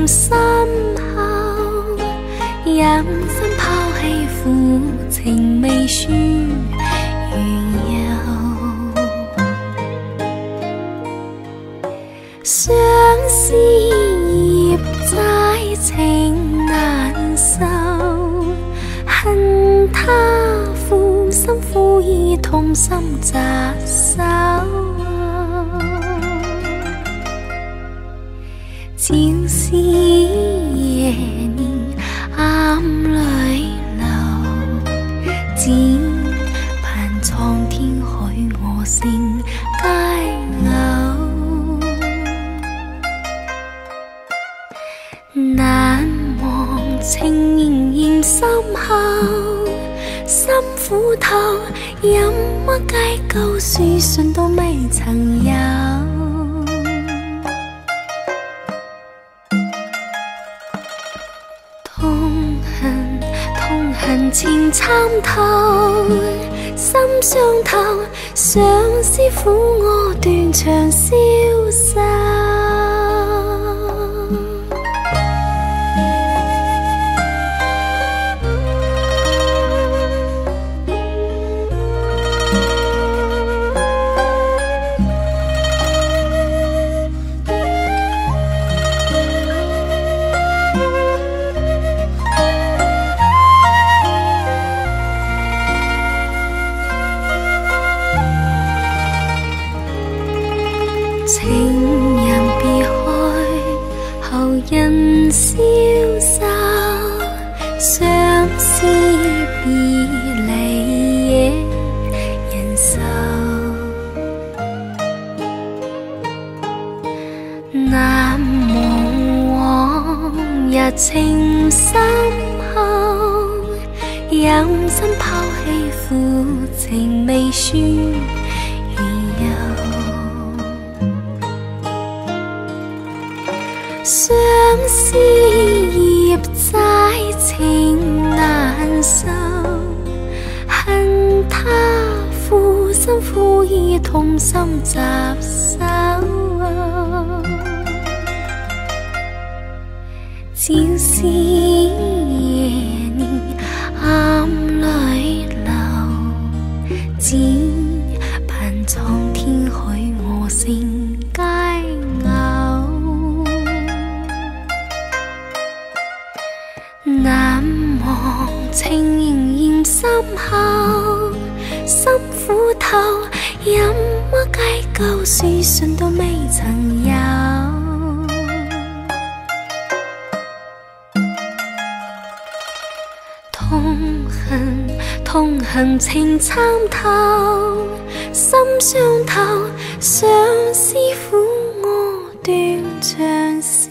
念深厚，任心拋棄負情未輸緣由，相思孽債情難受，恨他負心苦意痛心扎手，照是夜年暗淚流，只盼蒼天許我成佳偶，難忘情仍然深厚，心苦透，任乜計舊書信都未曾有，痛恨情參透，心傷透，相思苦我斷腸消瘦。情人別開，後人消瘦，相思別離亦人愁，難忘往日情深厚，任心拋棄負情未輸緣由，相思孽債情難受，恨他負心苦意痛心扎手，照是夜年暗淚流，只盼蒼天許我成佳偶，難忘情仍然深厚，心苦透，任乜計舊書信都未曾有，痛恨情參透，心傷透，相思苦我斷腸消。